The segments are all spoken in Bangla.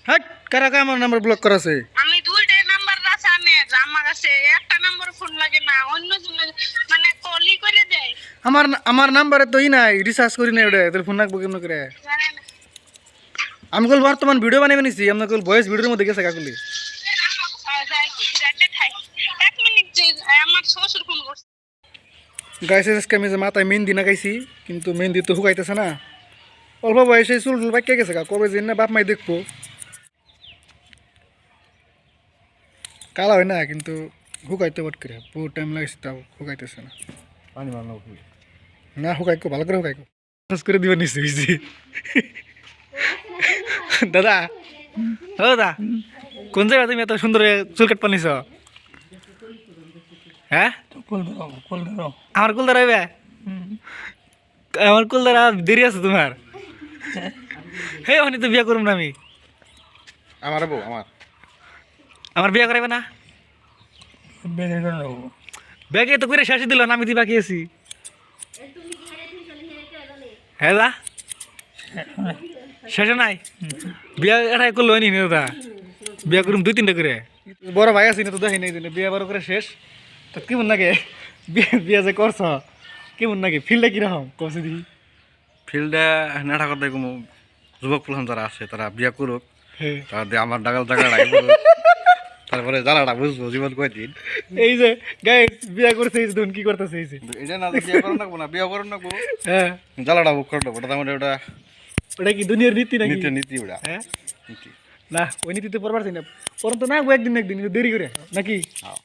হাট কারা কারা আমার নাম্বার ব্লক করা আছে? আমি দুইটা নাম্বার আছে আমার কাছে একটা নাম্বার ফোন লাগে না অন্য মানে কলই করে দেয়। আমার নাম্বারে তো নাই, রিচার্জ করি না ওটা, তোর ফোন রাখবো কেমন করে? জানেন না। আমি কল বর্তমান ভিডিও বানিয়ে নিছি, আমি কল ভয়েস ভিডিওর মধ্যে গেছে কাকুলি। যাইতে থাই 1 মিনিট আমার শ্বশুর ফোন করছে। গাইছে আজকে আমি যে মাথায় মেহেন্দি না গাইছি, কিন্তু মেহেন্দি তো শুকাইতেছে না, অল্প বয়সে চুল টুল পাইকে গেছে গা, কবে যে না বাপ মাই দেখবো। কালা হয় না কিন্তু শুকাইতে বট করে বহুত টাইম লাগছে, তাও শুকাইতেছে না। পানি মারলো না শুকাইকো, ভালো করে শুকাইকো, করে দিবা নিশ্চয়ই। দাদা ও দাদা, কোন জায়গা তুমি এত সুন্দর চুল কাট পানিছ? হ্যাঁ আমার কুলদার হইবে, আমার কুলদার দেরি আছে তোমার। হে ওখানে তো বিয়া করুম না আমি। আমার বউ আমার বিয়া করাইবে না? ব্যাগে তো করে শেষে দিল না, আমি দিবা খেয়েছি। হ্যাঁ দা শেষে নাই বিয়া এটাই করলো নি দাদা, বিয়া করুম 2-3টা করে। বড় ভাই আছি না তো দেখি নাই, বিয়া বড় করে শেষ তো কেমন লাগে? বিয়া যে করছ কেমন লাগে, ফিল্ডটা কিরকম কষে দিই? ফিল্ডে নেঠা করতে কোনো যুবক পুলান যারা আছে তারা বিয়া করুক, হ্যাঁ তারা আমার ডাগাল জায়গা লাগবে, তারপরে জ্বালাটা বুঝবো জীবন কয়দিন। এই যে গাইস বিয়া করছে, এই যে কি করতেছে, এই যে এটা না বিয়া করেন রাখবো না, বিয়া করেন রাখবো, হ্যাঁ জ্বালাটা বুক করে দেবো, ওটা আমাদের ওটা ওটা কি দুনিয়ার নীতি নাকি? নীতি নীতি ওটা হ্যাঁ নীতি। না ওই নীতিতে পড়বার চাই না, পরন্ত না একদিন একদিন দেরি করে নাকি? হ্যাঁ।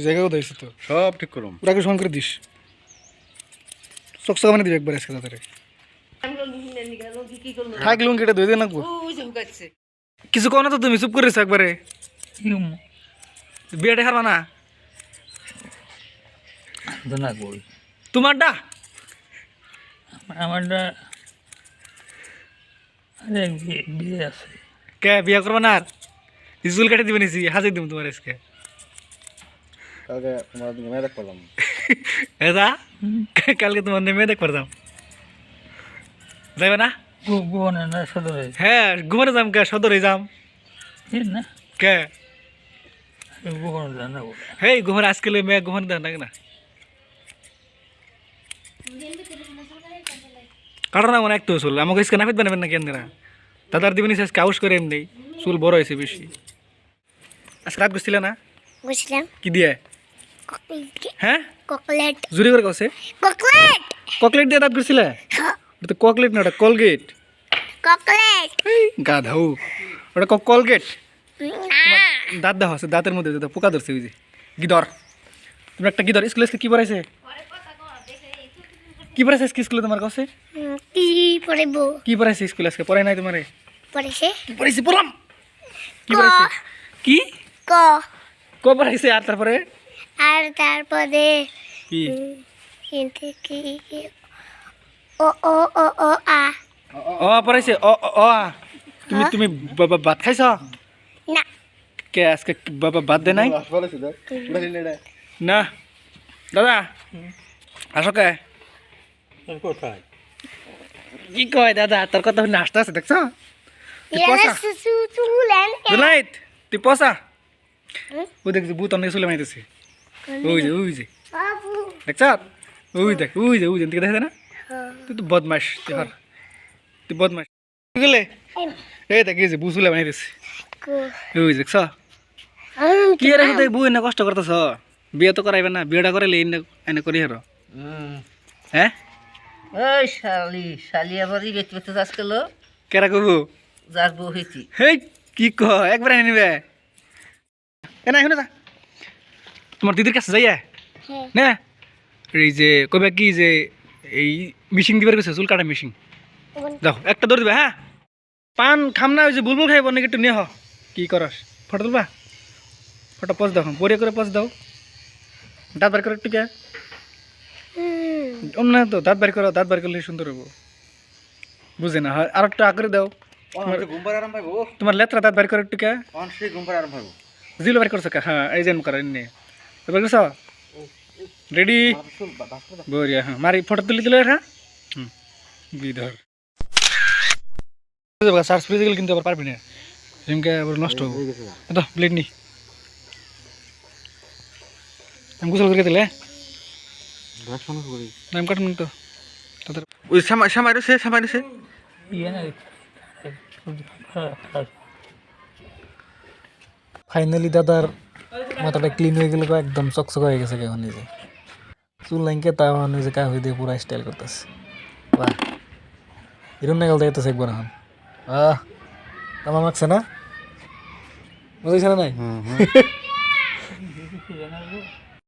জায়গাও দিয়েছি তো, সব ঠিক করুম। ওটাকে সমান করে দিস, চকচকা মানে দিবি একবার আজকে তাড়াতাড়ি। থাক লুন কেটে ধুয়ে দিয়ে নাকবো কিছু কো না তো, তুমি চুপ করেছো একবারে। বিয়েটা হারবা না তোমারটা? আমারটা বিয়ে আছে। কে বিয়া করবা না? আর চুল কেটে দিবে নিছি, হাজির দিব তোমার আজকে। কালকে তোমার মেয়ে দেখ পেলাম এদা কালকে তোমার নেমে দেখ পারতাম, যাইবে না? গোবনে না সদরে হ্যাঁ ঘুমানে যাম, কে সদরে যাম না কে? গোবনে জানা হেই ঘুমানে আজকে মেয়ে ঘুমানে দেন না কাটো না মনে একটু চুল আমাকে আজকে নাফিত বানাবেন না কেন না? দাদার দিবেন আজকে আউস করে এমনি, চুল বড় হয়েছে বেশি। আজকে রাত গেছিলে না? বুঝলাম। কি দিয়ে? হ্যাঁ চকলেট জুড়ি করে কছে চকলেট চকলেট দিয়ে দাঁত গেছিলে? ওটা তো চকলেট না, ওটা কলগেট। চকলেট গাধাও, ওটা কলগেট। দাঁত দেওয়া আছে, দাঁতের মধ্যে পোকা ধরছে, ওই যে গিদর। তুমি একটা গিদর স্কুলে কি পড়াইছে? কি পড়াইছে স্কুলে তোমার কাছে? কি পড়াইব? কি পড়াইছে স্কুলে আজকে? পড়াই নাই তোমারে? পড়াইছে কি পড়াইছে পড়লাম, কি পড়াইছে? কি ক ক পড়াইছে? আর তারপরে আর তারপরে কি? কিন্তু কি ও ও ও ও আ ও পড়াইছে ও ও আ। তুমি তুমি ভাত খাইছ? না কে আজকে ভাত দে নাই? না দাদা আসো কে? কোথায় কি কয় দাদা, তোর কথা নাস্তা আছে দেখছ? তুই পসা চুলেন জুনাইত, তুই পসা। ওই দেখছি বুত অনেক চুলে মাইতেছে, ওই যে ওই যে বাবু দেখছ? ওই দেখ ওই যে দিকে দেখে না? তুই তো বদমাস, তুই বদমাস গেলে। এই দেখ এই যে বু চুলে মাইতেছে, ওই দেখছ? কি রে তুই বউ এনে কষ্ট করতেছ? বিয়ে তো করাইবে না, বিয়েটা করাইলে এনে করি আর হ্যাঁ? ওই শালি শালি আবার ইবেট পেতে চাষ করলো, কেরা করবো? যার বউ হয়েছি। হেই কি ক একবার এনে নিবে এ না শুনে যা তোমার দিদির কাছে যাইয়া না, এই যে কবে কি যে এই মিশিং দিবার গেছে, চুল কাটা মিশিং। যাও একটা দৌড় দিবে, হ্যাঁ? পান খাম না, ওই যে বুলবুল খাইব নাকি একটু নিয়ে হ। কি করস? ফটো তুলবা? ফটো পোজ দাও, পরে করে পোজ দাও, দাঁত বার করে একটু কে না তো, দাঁত বার করো, দাঁত বার করলে সুন্দর হবো, বুঝে না? আর একটু আগে দাও, ঘুমপার আরাম পাইবো, তোমার লেত্রা দাঁত বার করে একটু কে সেই ঘুমপার আরাম পাইবো। জিল বার করছো কে? হ্যাঁ এই যেন করেন নে, এবার করছ রেডি? বরিয়া, হ্যাঁ মারি ফটো তুলে দিলে, হ্যাঁ বিধর সার্চ ফ্রিজে গেলে কিন্তু আবার পারবি না, এমকে আবার নষ্ট হবো তো ব্লেড নি আমি গোসল করে দিলে নাম কাটুন তো তাদের ওই সামাই রয়েছে ইয়ে না ফাইনালি দাদার মাথাটা ক্লিন হয়ে গেল একদম চকচক হয়ে গেছে এখন নিজে চুল লাইনকে তা নিজে কা হয়ে দিয়ে পুরো স্টাইল করতেছে বাহ এরম না গেল দেখতেছে একবার এখন তামা মাখছে না বুঝেছে না নাই